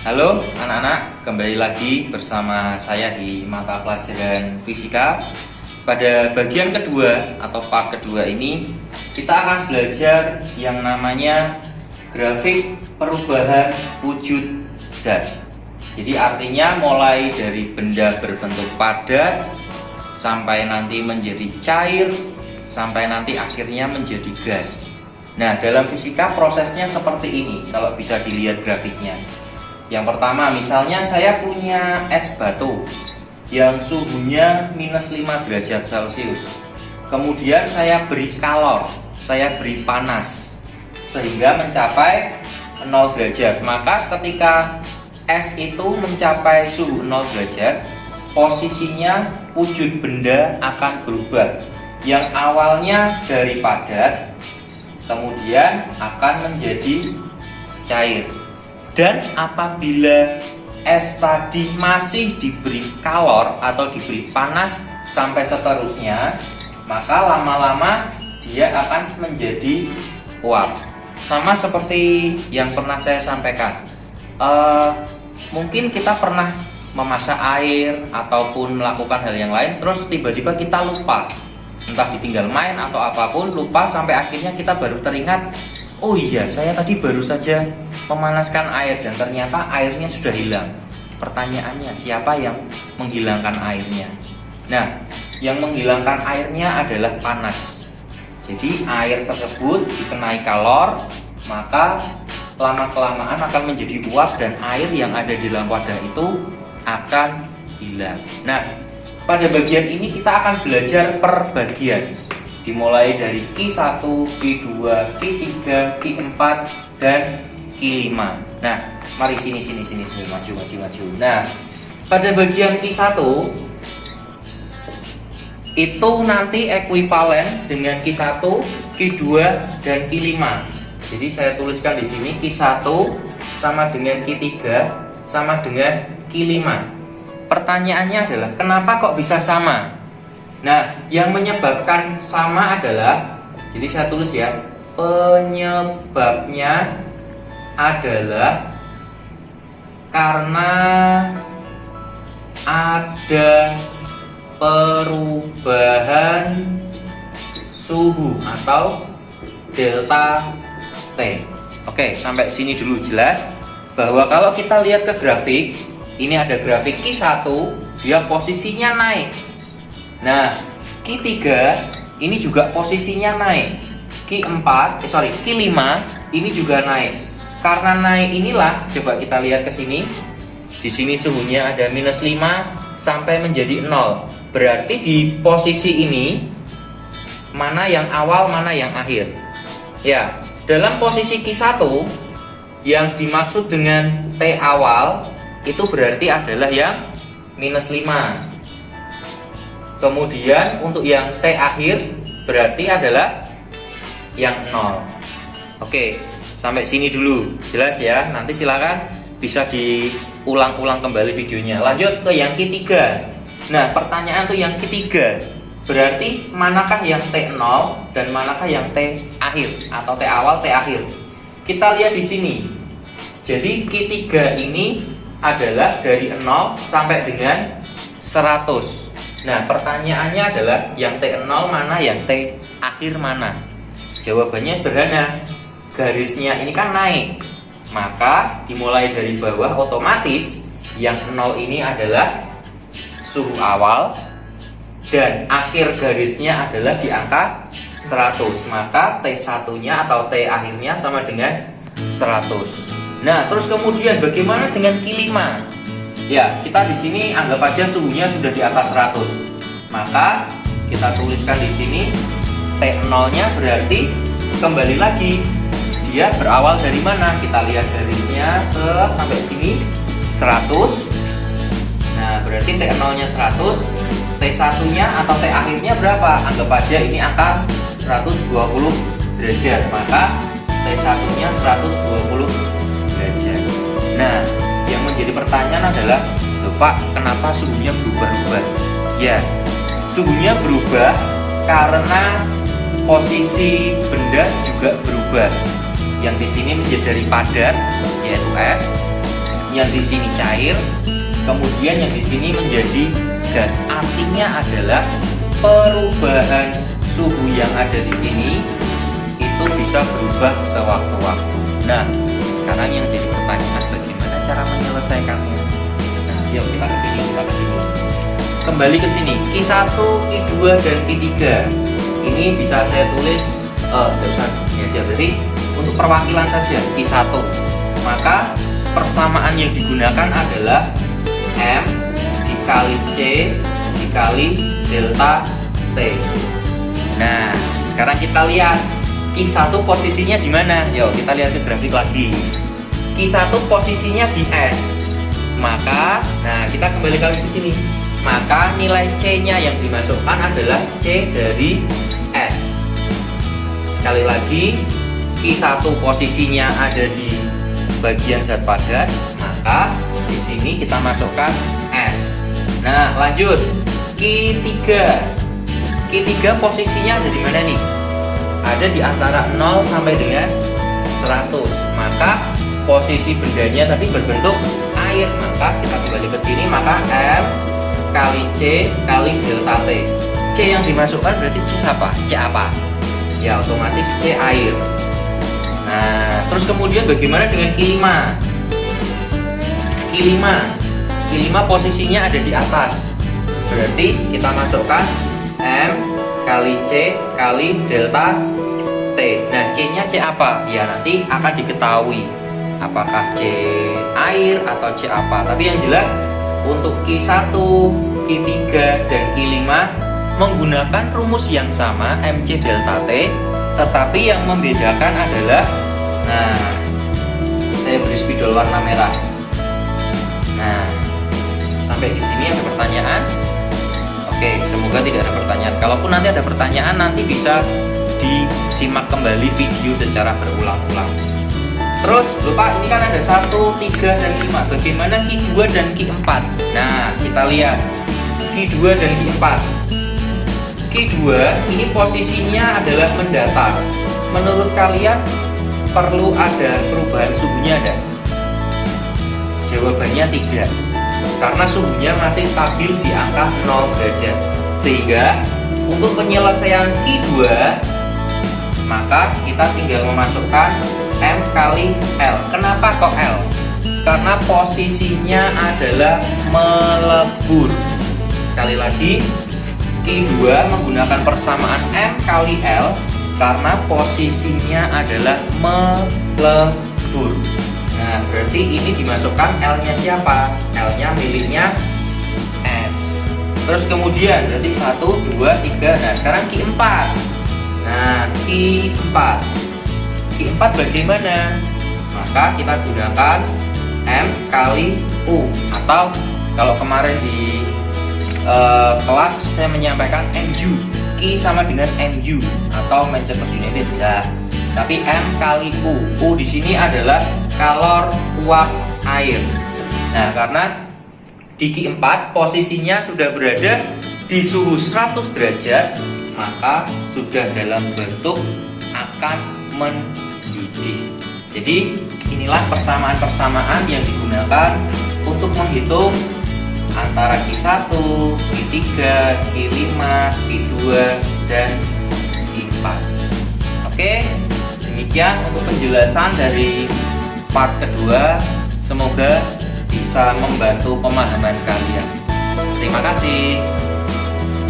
Halo anak-anak, kembali lagi bersama saya di mata pelajaran fisika. Pada bagian kedua atau part kedua ini kita akan belajar yang namanya grafik perubahan wujud zat. Jadi artinya mulai dari benda berbentuk padat sampai nanti menjadi cair, sampai nanti akhirnya menjadi gas. Nah, dalam fisika prosesnya seperti ini kalau bisa dilihat grafiknya. Yang pertama, misalnya saya punya es batu yang suhunya minus 5 derajat Celcius. Kemudian saya beri kalor, saya beri panas sehingga mencapai 0 derajat. Maka ketika es itu mencapai suhu 0 derajat, posisinya wujud benda akan berubah. Yang awalnya dari padat kemudian akan menjadi cair. Dan apabila es tadi masih diberi kalor atau diberi panas sampai seterusnya, maka lama-lama dia akan menjadi uap. Sama seperti yang pernah saya sampaikan, mungkin kita pernah memasak air ataupun melakukan hal yang lain, terus tiba-tiba kita lupa, entah ditinggal main atau apapun, lupa sampai akhirnya kita baru teringat, oh iya, saya tadi baru saja memanaskan air dan ternyata airnya sudah hilang. Pertanyaannya, siapa yang menghilangkan airnya? Nah, yang menghilangkan airnya adalah panas. Jadi air tersebut dikenai kalor, maka lama-kelamaan akan menjadi uap dan air yang ada di dalam wadah itu akan hilang. Nah, pada bagian ini kita akan belajar per bagian, dimulai dari Q1, Q2, Q3, Q4, dan Q5. Nah, mari sini, maju. Nah, pada bagian Q1 itu nanti ekuivalen dengan Q1, Q2, dan Q5. Jadi saya tuliskan di sini Q1 sama dengan Q3 sama dengan Q5. Pertanyaannya adalah kenapa kok bisa sama? Nah, yang menyebabkan sama adalah, jadi saya tulis ya, penyebabnya adalah karena ada perubahan suhu atau delta T. Oke, sampai sini dulu jelas bahwa kalau kita lihat ke grafik, ini ada grafik Q1, dia posisinya naik. Nah, Q3 ini juga posisinya naik. Q5 ini juga naik. Karena naik inilah, coba kita lihat ke sini. Di sini suhunya ada minus 5 sampai menjadi 0. Berarti di posisi ini mana yang awal, mana yang akhir. Ya, dalam posisi Q1 yang dimaksud dengan T awal itu berarti adalah yang minus 5. Kemudian untuk yang T akhir berarti adalah yang 0. Oke, sampai sini dulu jelas ya. Nanti silakan bisa diulang-ulang kembali videonya. Lanjut ke yang Q3. Nah, pertanyaan tuh yang Q3 berarti manakah yang T0 dan manakah yang T akhir atau T awal, T akhir. Kita lihat di sini. Jadi Q3 ini adalah dari 0 sampai dengan 100. Nah, pertanyaannya adalah yang T0 mana, yang T akhir mana? Jawabannya sederhana. Garisnya ini kan naik. Maka dimulai dari bawah otomatis yang 0 ini adalah suhu awal dan akhir garisnya adalah di angka 100. Maka T1-nya atau T akhirnya sama dengan 100. Nah, terus kemudian bagaimana dengan Q5? Ya, kita di sini anggap aja suhunya sudah di atas 100. Maka kita tuliskan di sini T0-nya berarti kembali lagi dia berawal dari mana? Kita lihat garisnya sampai sini 100. Nah, berarti T0-nya 100, T1-nya atau T akhirnya berapa? Anggap aja ini angka 120 derajat. Maka T1-nya 120 derajat. Nah, yang menjadi pertanyaan adalah, loh Pak, kenapa suhunya berubah-ubah? Ya, suhunya berubah karena posisi benda juga berubah. Yang di sini menjadi dari padat yaitu es, yang di sini cair, kemudian yang di sini menjadi gas. Artinya adalah perubahan suhu yang ada di sini itu bisa berubah sewaktu-waktu. Nah, sekarang yang jadi pertanyaan, bagaimana cara menyelesaikannya? Nah, yuk kita ke sini. Kembali ke sini, Q1, Q2, dan Q3. Ini bisa saya tulis, tidak usah segini aja. Berarti untuk perwakilan saja Q1. Maka persamaan yang digunakan adalah M dikali C dikali delta T. Nah, sekarang kita lihat Q1 posisinya di mana? Yuk kita lihat ke grafik lagi. Q1 posisinya di S. Maka, nah kita kembali lagi ke sini. Maka nilai C-nya yang dimasukkan adalah C dari S. Sekali lagi, Q1 posisinya ada di bagian zat padat, maka di sini kita masukkan S. Nah, lanjut Q3. Q3 posisinya ada di mana nih? Ada di antara 0 sampai dengan 100. Maka posisi bendanya tadi berbentuk air, maka kita kembali ke sini, maka M kali C kali delta T. C yang dimasukkan berarti C apa? C apa? Ya otomatis C air. Nah, terus kemudian bagaimana dengan Q5? Q5 posisinya ada di atas. Berarti kita masukkan M kali C kali delta T. Nah, C-nya C apa? Ya nanti akan diketahui apakah C air atau C apa. Tapi yang jelas untuk Q1, Q3, dan Q5 menggunakan rumus yang sama MC delta T, tetapi yang membedakan adalah, nah, saya beri spidol warna merah. Nah, sampai di sini ada pertanyaan? Oke, semoga tidak ada pertanyaan. Kalaupun nanti ada pertanyaan, nanti bisa disimak kembali video secara berulang-ulang. Terus lupa, ini kan ada 1, 3, dan 5. Bagaimana Q2 dan Q4? Nah, kita lihat Q2 dan Q4. Q2 ini posisinya adalah mendatar. Menurut kalian perlu ada perubahan suhunya ada? Jawabannya tidak, karena suhunya masih stabil di angka 0 derajat. Sehingga untuk penyelesaian Q2, maka kita tinggal memasukkan M kali L. Kenapa kok L? Karena posisinya adalah melebur. Sekali lagi, Q2 menggunakan persamaan M kali L karena posisinya adalah melebur. Nah, berarti ini dimasukkan L-nya siapa? L-nya miliknya S. Terus kemudian berarti 1, 2, 3. Nah, sekarang Q4. Nah, Q4 bagaimana? Maka kita gunakan M kali U, atau kalau kemarin di kelas saya menyampaikan MU. Q sama dengan MU atau Manchester United. Nah, tapi M kali U. U di sini adalah kalor uap air. Nah, karena di Q4 posisinya sudah berada di suhu 100 derajat, maka sudah dalam bentuk akan mendidih. Jadi inilah persamaan-persamaan yang digunakan untuk menghitung antara Q1, Q3, Q5, Q2, dan Q4. Oke, demikian untuk penjelasan dari part kedua. Semoga bisa membantu pemahaman kalian. Terima kasih.